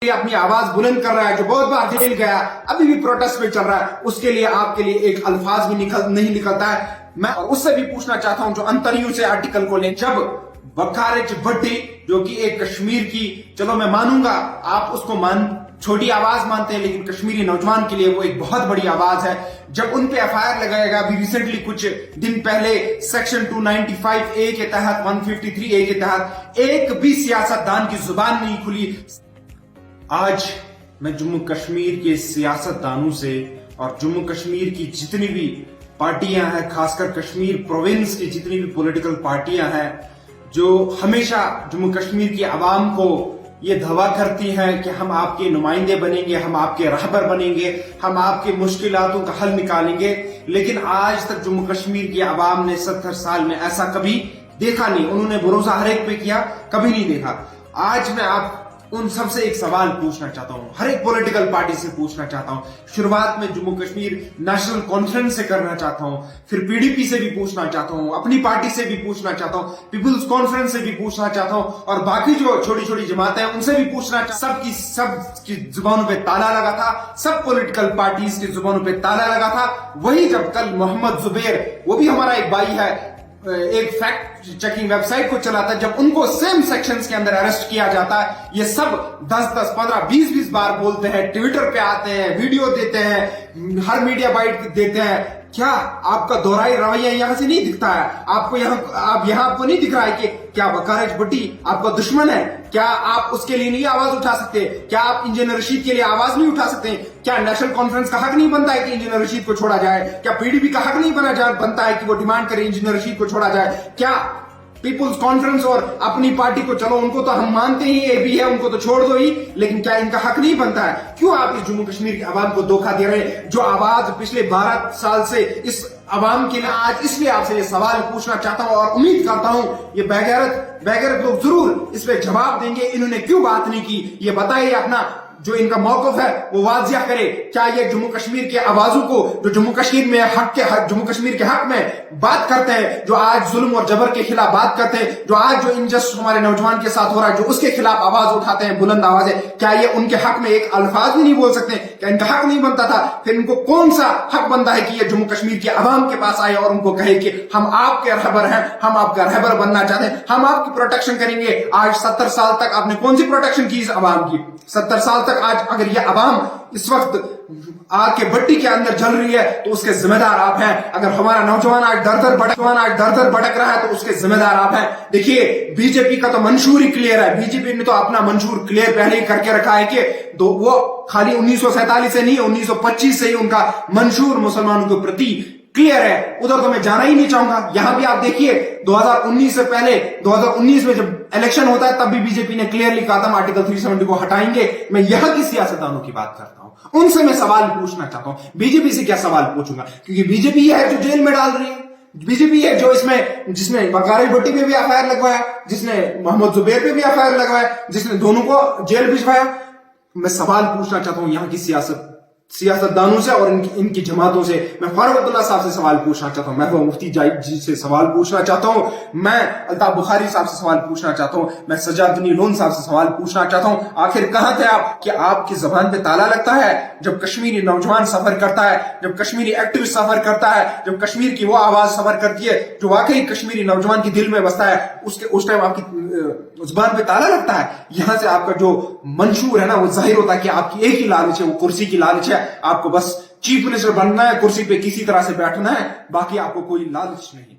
अपनी आवाज बुलंद कर रहा है, जो बहुत बार जेल गया, अभी भी प्रोटेस्ट में चल रहा है, उसके लिए आपके लिए एक अल्फाज भी नहीं निकलता है। मैं उससे भी पूछना चाहता हूं जो अंतरियों से आर्टिकल को लें, जब वकारिच भट्टी जो कि एक कश्मीर की, चलो मैं मानूंगा आप उसको छोटी आवाज मानते हैं, लेकिन कश्मीरी नौजवान के लिए वो एक बहुत बड़ी आवाज है। जब उन पे एफआईआर लगाएगा, अभी रिसेंटली कुछ दिन पहले सेक्शन 295A के तहत, 153A के तहत एक भी सियासतदान की जुबान नहीं खुली। आज मैं जम्मू कश्मीर के सियासतदानों से और जम्मू कश्मीर की जितनी भी पार्टियां हैं, खासकर कश्मीर प्रोविंस की जितनी भी पॉलिटिकल पार्टियां हैं, जो हमेशा जम्मू कश्मीर की आवाम को ये दावा करती हैं कि हम आपके नुमाइंदे बनेंगे, हम आपके रहबर बनेंगे, हम आपके मुश्किलातों का हल निकालेंगे, लेकिन आज तक जम्मू कश्मीर की आवाम ने 70 साल में ऐसा कभी देखा नहीं। उन्होंने भरोसा हर एक पे किया, कभी नहीं देखा। आज मैं आप उन सबसे एक सवाल पूछना चाहता हूं, हर एक पॉलिटिकल पार्टी से पूछना चाहता हूं। शुरुआत में जम्मू कश्मीर नेशनल कॉन्फ्रेंस से करना चाहता हूं, फिर पीडीपी से भी पूछना चाहता हूं, अपनी पार्टी से भी पूछना चाहता हूं, पीपुल्स कॉन्फ्रेंस से भी पूछना चाहता हूं, और बाकी जो छोटी छोटी जमातें हैं उनसे भी पूछना चाहता हूं। सबकी जुबानों पे ताला लगा था, सब पॉलिटिकल पार्टीज की जुबानों पे ताला लगा था। वही जब कल मोहम्मद जुबैर, वो भी हमारा एक भाई है, एक फैक्ट चेकिंग वेबसाइट को चलाता है, जब उनको सेम सेक्शंस के अंदर अरेस्ट किया जाता है, ये सब 10-10, 15, 20-20 बार बोलते हैं, ट्विटर पे आते हैं, वीडियो देते हैं, हर मीडिया बाइट देते हैं। क्या आपका दोहराई रवैया यहां से नहीं दिखता है? आपको यहां आपको नहीं दिख रहा है कि क्या वकारिच भट्टी आपका दुश्मन है? क्या आप उसके लिए नहीं आवाज उठा सकते? क्या आप इंजीनियर रशीद के लिए आवाज नहीं उठा सकते? क्या नेशनल कॉन्फ्रेंस का हक नहीं बनता है कि इंजीनियर रशीद को छोड़ा जाए? क्या पीडीपी का हक नहीं बनता है कि वो डिमांड करे इंजीनियर रशीद को छोड़ा जाए? क्या पीपुल्स कॉन्फ्रेंस और अपनी पार्टी को, चलो उनको तो हम मानते ही ये भी है, उनको तो छोड़ दो ही, लेकिन क्या इनका हक नहीं बनता है? क्यों आप इस जम्मू कश्मीर की आवाम को धोखा दे रहे हैं, जो आवाज पिछले 12 साल से इस आवाम के लिए? आज इसलिए आपसे ये सवाल पूछना चाहता हूं और उम्मीद करता हूं ये बेगैरत लोग जरूर इस पे जवाब देंगे। इन्होंने क्यों बात नहीं की, ये बताइए। अपना जो इनका मौक़िफ़ है वो वाज़िह करे। क्या ये जम्मू कश्मीर के आवाजों को, जो जम्मू कश्मीर में जम्मू कश्मीर के हक में बात करते हैं, जो आज जुल्म और जबर के खिलाफ बात करते हैं, जो आज जो इनजस्ट हमारे नौजवान के साथ हो रहा है, जो उसके खिलाफ आवाज उठाते हैं बुलंद आवाजें, क्या ये उनके हक में एक अल्फाज भी नहीं बोल सकते? क्या इनका हक नहीं बनता था? फिर इनको कौन सा हक बनता है कि ये जम्मू कश्मीर की आवाम के पास आए और उनको कहे कि हम आपके रहबर हैं, हम आपका रहबर बनना चाहते हैं, हम आपकी प्रोटेक्शन करेंगे? आज 70 साल तक आपने कौन सी प्रोटेक्शन की इस आवाम की? 70 साल तक आज अगर ये आवाम इस वक्त आग के भट्टी के अंदर जल रही है तो उसके जिम्मेदार आप हैं। अगर हमारा नौजवान आज दर दर भटक रहा है तो उसके जिम्मेदार आप हैं। देखिए, बीजेपी का तो मंशूर ही क्लियर है। बीजेपी ने तो अपना मंशूर क्लियर पहले ही करके रखा है कि वो खाली 1947 से नहीं, 1925 से ही उनका मंशूर मुसलमानों के प्रति क्लियर है। उधर तो मैं जाना ही नहीं चाहूंगा। यहां भी आप देखिए, 2019 से पहले, 2019 में जब इलेक्शन होता है तब भी बीजेपी ने क्लियरली कहा था आर्टिकल 370 को हटाएंगे। मैं यहां की सियासतदानों की बात करता हूं, उनसे मैं सवाल पूछना चाहता हूं। बीजेपी से क्या सवाल पूछूंगा, क्योंकि बीजेपी है जो जेल में डाल रही है, बीजेपी है जो जिसने वकारिच भट्टी पे भी एफआईआर लगवाया, जिसने मोहम्मद जुबैर पे भी एफआईआर लगवाया, जिसने दोनों को जेल भिजवाया। मैं सवाल पूछना चाहता हूं यहाँ की सियासतदानों से और इनकी जमातों से। मैं फारूक अब्दुल्ला साहब से सवाल पूछना चाहता हूं, महबूब मुफ्ती जी से सवाल पूछना चाहता हूं, मैं अल्ताफ बुखारी साहब से सवाल पूछना चाहता हूं, मैं सजादुद्दीन लोन साहब से सवाल पूछना चाहता हूं। आखिर कहां थे आप कि आपकी जबान पे ताला लगता है जब कश्मीरी नौजवान सफर करता है, जब कश्मीरी एक्टिविस्ट सफर करता है, जब कश्मीर की वो आवाज सफर करती है जो वाकई कश्मीरी नौजवान के दिल में बसता है, उस टाइम आपकी जुबान पे ताला लगता है। यहां से आपका जो मंशूर है ना, वो जाहिर होता है कि आपकी एक ही लालच है, वो कुर्सी की लालच है। आपको बस चीफ मिनिस्टर बनना है, कुर्सी पे किसी तरह से बैठना है, बाकी आपको कोई लालच नहीं।